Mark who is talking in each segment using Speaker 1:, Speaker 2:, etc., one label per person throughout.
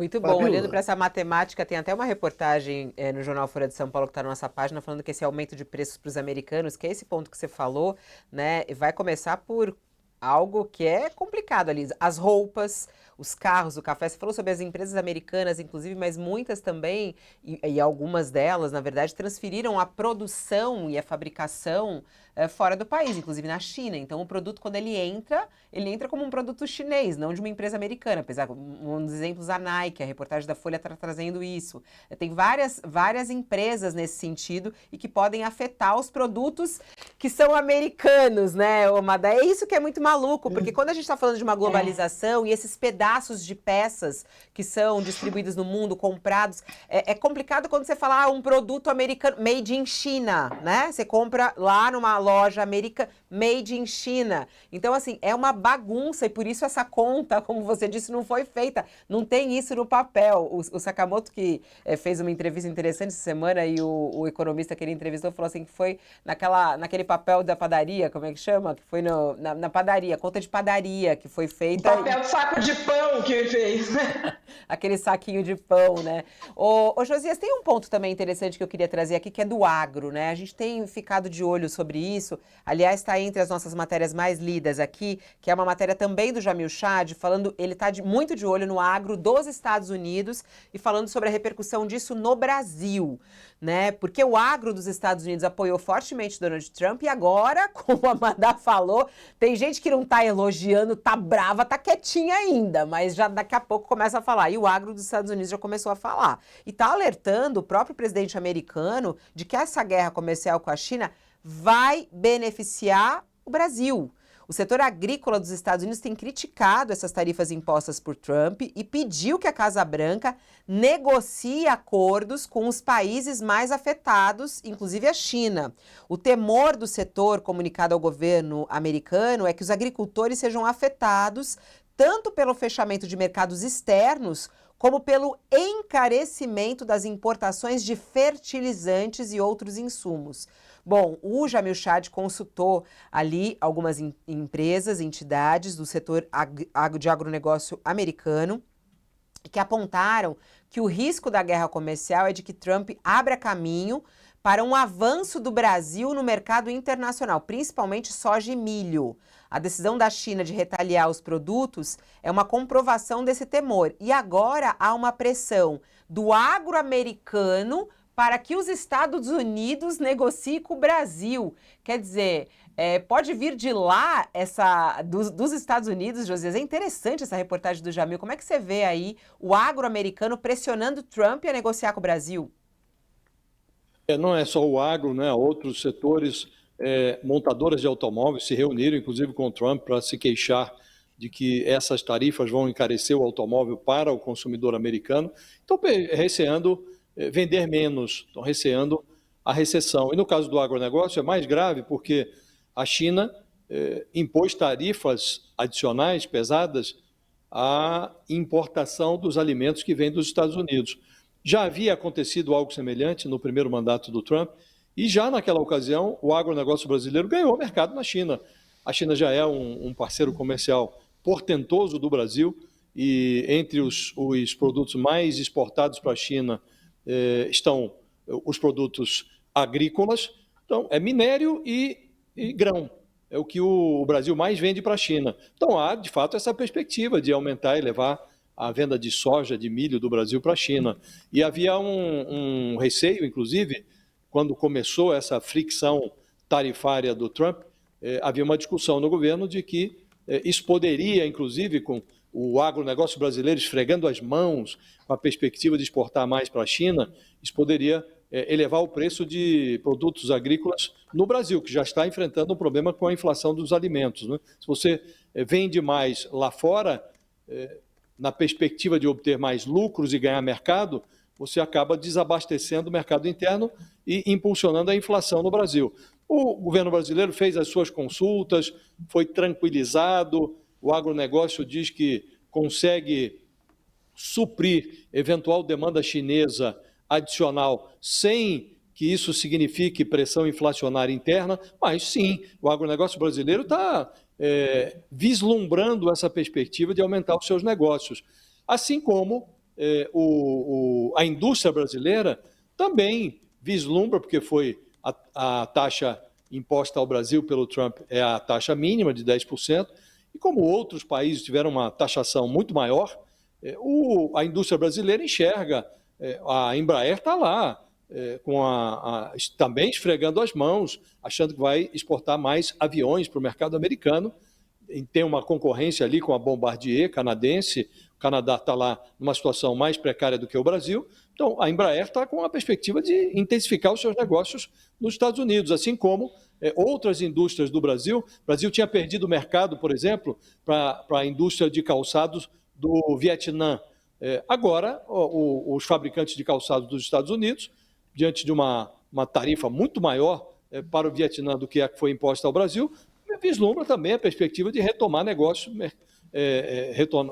Speaker 1: Muito bom. Olhando para
Speaker 2: Fabiola,
Speaker 1: essa matemática, tem até uma reportagem no Jornal Folha de São Paulo que está na nossa página falando que esse aumento de preços para os americanos, que é esse ponto que você falou, né, vai começar por algo que é complicado ali. As roupas, os carros, o café. Você falou sobre as empresas americanas, inclusive, mas muitas também, e algumas delas, na verdade, transferiram a produção e a fabricação fora do país, inclusive na China. Então, o produto, quando ele entra como um produto chinês, não de uma empresa americana. Apesar, um dos exemplos, a Nike, a reportagem da Folha está trazendo isso. Tem várias empresas nesse sentido e que podem afetar os produtos que são americanos, né, Omada? É isso que é muito maluco, porque quando a gente está falando de uma globalização e esses pedaços de peças que são distribuídos no mundo, comprados, é complicado quando você fala um produto americano, made in China, né? Você compra lá numa loja americana, made in China. Então, assim, é uma bagunça e por isso essa conta, como você disse, não foi feita. Não tem isso no papel. O Sakamoto, que fez uma entrevista interessante essa semana e o economista que ele entrevistou falou assim que foi naquele papel da padaria, como é que chama? Que foi na padaria, conta de padaria que foi
Speaker 3: O
Speaker 1: feita
Speaker 3: papel saco de pão que ele fez.
Speaker 1: aquele saquinho de pão, né? Ô Josias, tem um ponto também interessante que eu queria trazer aqui, que é do agro, né? A gente tem ficado de olho sobre isso. Aliás, está entre as nossas matérias mais lidas aqui, que é uma matéria também do Jamil Chad, falando, ele está muito de olho no agro dos Estados Unidos e falando sobre a repercussão disso no Brasil, né? Porque o agro dos Estados Unidos apoiou fortemente Donald Trump e agora, como a Amanda falou, tem gente que não tá elogiando, tá brava, tá quietinha ainda, mas já daqui a pouco começa a falar. E o agro dos Estados Unidos já começou a falar. E tá alertando o próprio presidente americano de que essa guerra comercial com a China vai beneficiar o Brasil. O setor agrícola dos Estados Unidos tem criticado essas tarifas impostas por Trump e pediu que a Casa Branca negocie acordos com os países mais afetados, inclusive a China. O temor do setor comunicado ao governo americano é que os agricultores sejam afetados tanto pelo fechamento de mercados externos, como pelo encarecimento das importações de fertilizantes e outros insumos. Bom, o Jamil Chad consultou ali algumas empresas, entidades do setor de agronegócio americano, que apontaram que o risco da guerra comercial é de que Trump abra caminho para um avanço do Brasil no mercado internacional, principalmente soja e milho. A decisão da China de retaliar os produtos é uma comprovação desse temor. E agora há uma pressão do agro americano para que os Estados Unidos negociem com o Brasil. Quer dizer, pode vir de lá dos Estados Unidos, Josias. É interessante essa reportagem do Jamil. Como é que você vê aí o agro americano pressionando Trump a negociar com o Brasil?
Speaker 2: não é só o agro, né? Outros setores, montadoras de automóveis se reuniram, inclusive com o Trump, para se queixar de que essas tarifas vão encarecer o automóvel para o consumidor americano. Estão receando vender menos, estão receando a recessão. E no caso do agronegócio é mais grave porque a China impôs tarifas adicionais pesadas à importação dos alimentos que vêm dos Estados Unidos. Já havia acontecido algo semelhante no primeiro mandato do Trump, e já naquela ocasião o agronegócio brasileiro ganhou mercado na China. A China já é um parceiro comercial portentoso do Brasil, e entre os produtos mais exportados para a China estão os produtos agrícolas, então é minério e grão. É o que o Brasil mais vende para a China. Então há, de fato, essa perspectiva de aumentar e levar a venda de soja, de milho do Brasil para a China. E havia um receio, inclusive, quando começou essa fricção tarifária do Trump, havia uma discussão no governo de que isso poderia, inclusive, com o agronegócio brasileiro esfregando as mãos com a perspectiva de exportar mais para a China, isso poderia elevar o preço de produtos agrícolas no Brasil, que já está enfrentando um problema com a inflação dos alimentos, né? Se você vende mais lá fora, na perspectiva de obter mais lucros e ganhar mercado, você acaba desabastecendo o mercado interno e impulsionando a inflação no Brasil. O governo brasileiro fez as suas consultas, foi tranquilizado, o agronegócio diz que consegue suprir eventual demanda chinesa adicional sem que isso signifique pressão inflacionária interna, mas sim, o agronegócio brasileiro está vislumbrando essa perspectiva de aumentar os seus negócios. Assim como a indústria brasileira também vislumbra, porque foi a taxa imposta ao Brasil pelo Trump é a taxa mínima de 10%, e como outros países tiveram uma taxação muito maior, a indústria brasileira enxerga, a Embraer está lá, também esfregando as mãos, achando que vai exportar mais aviões para o mercado americano, tem uma concorrência ali com a Bombardier canadense, o Canadá está lá numa situação mais precária do que o Brasil, então a Embraer está com a perspectiva de intensificar os seus negócios nos Estados Unidos, assim como outras indústrias do Brasil. O Brasil tinha perdido o mercado, por exemplo, para a indústria de calçados do Vietnã. Agora, os fabricantes de calçados dos Estados Unidos, diante de uma tarifa muito maior para o Vietnã do que a que foi imposta ao Brasil, vislumbra também a perspectiva de retomar negócios,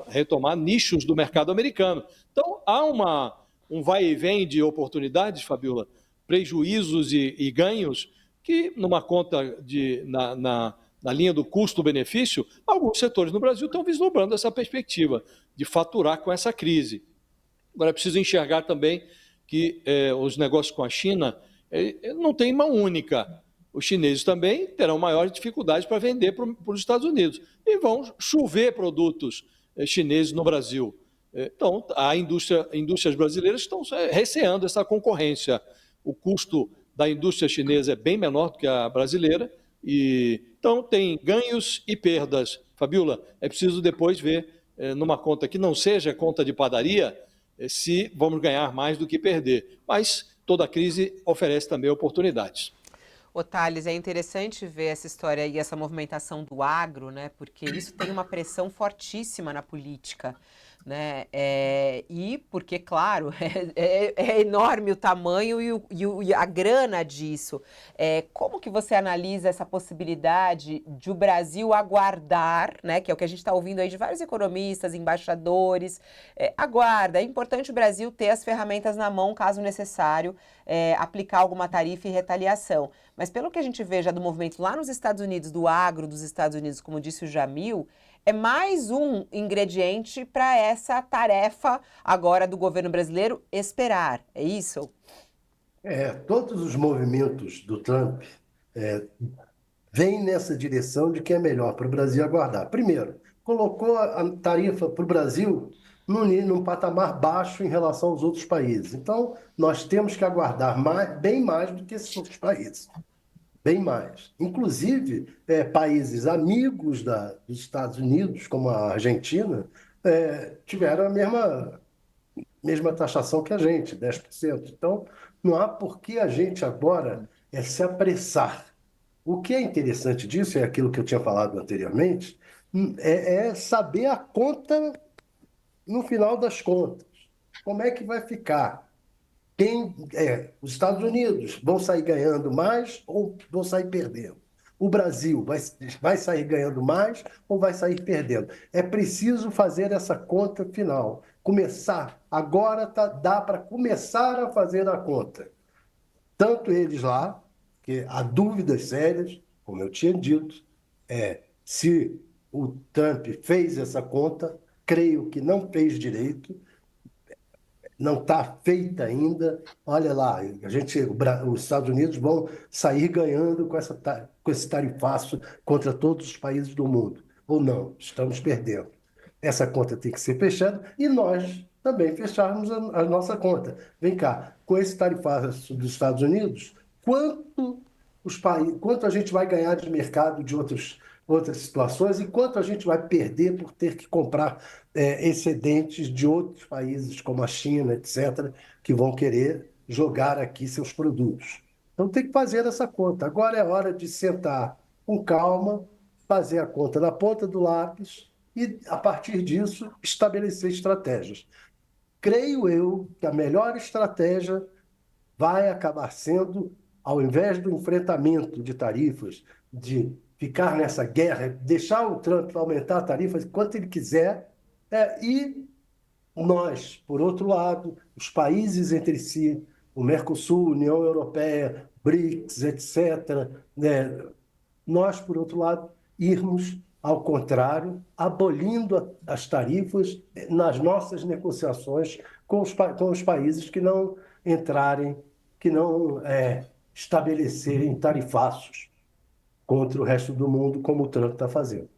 Speaker 2: retomar nichos do mercado americano. Então, há um vai e vem de oportunidades, Fabiola, prejuízos e ganhos, que numa conta na linha do custo-benefício, alguns setores no Brasil estão vislumbrando essa perspectiva de faturar com essa crise. Agora, é preciso enxergar também que os negócios com a China não têm mão única. Os chineses também terão maiores dificuldades para vender para os Estados Unidos. E vão chover produtos chineses no Brasil. Então, indústrias brasileiras estão receando essa concorrência. O custo da indústria chinesa é bem menor do que a brasileira. Então, tem ganhos e perdas. Fabiola, é preciso depois ver, numa conta que não seja conta de padaria, se vamos ganhar mais do que perder. Mas toda crise oferece também oportunidades.
Speaker 1: Ô, Thales, é interessante ver essa história e essa movimentação do agro, né? Porque isso tem uma pressão fortíssima na política, né? E porque, claro, é enorme o tamanho e a grana disso. Como que você analisa essa possibilidade de o Brasil aguardar, né? Que é o que a gente está ouvindo aí de vários economistas, embaixadores. Aguarda, é importante o Brasil ter as ferramentas na mão, caso necessário, aplicar alguma tarifa e retaliação. Mas pelo que a gente vê já do movimento lá nos Estados Unidos, do agro dos Estados Unidos, como disse o Jamil, é mais um ingrediente para essa tarefa agora do governo brasileiro esperar. É isso?
Speaker 4: Todos os movimentos do Trump vêm nessa direção de que é melhor para o Brasil aguardar. Primeiro, colocou a tarifa para o Brasil num patamar baixo em relação aos outros países. Então, nós temos que aguardar bem mais do que esses outros países. Bem mais. Inclusive, países amigos dos Estados Unidos, como a Argentina, tiveram a mesma taxação que a gente, 10%. Então, não há por que a gente agora se apressar. O que é interessante disso, é aquilo que eu tinha falado anteriormente, é saber a conta no final das contas. Como é que vai ficar? Os Estados Unidos vão sair ganhando mais ou vão sair perdendo? O Brasil vai sair ganhando mais ou vai sair perdendo? É preciso fazer essa conta final. Agora dá para começar a fazer a conta. Tanto eles lá, que há dúvidas sérias, como eu tinha dito, se o Trump fez essa conta, creio que não fez direito, não está feita ainda. Olha lá, os Estados Unidos vão sair ganhando com esse tarifaço contra todos os países do mundo. Ou não, estamos perdendo. Essa conta tem que ser fechada e nós também fecharmos a nossa conta. Vem cá, com esse tarifaço dos Estados Unidos, quanto a gente vai ganhar de mercado de outras situações e quanto a gente vai perder por ter que comprar excedentes de outros países, como a China, etc., que vão querer jogar aqui seus produtos. Então tem que fazer essa conta. Agora é hora de sentar com calma, fazer a conta na ponta do lápis e, a partir disso, estabelecer estratégias. Creio eu que a melhor estratégia vai acabar sendo, ao invés do enfrentamento de tarifas, de ficar nessa guerra, deixar o Trump aumentar a tarifa quanto ele quiser, e nós, por outro lado, os países entre si, o Mercosul, União Europeia, BRICS, etc., nós, por outro lado, irmos ao contrário, abolindo as tarifas nas nossas negociações com os países que não entrarem, que não estabelecerem tarifaços contra o resto do mundo, como o Trump está fazendo.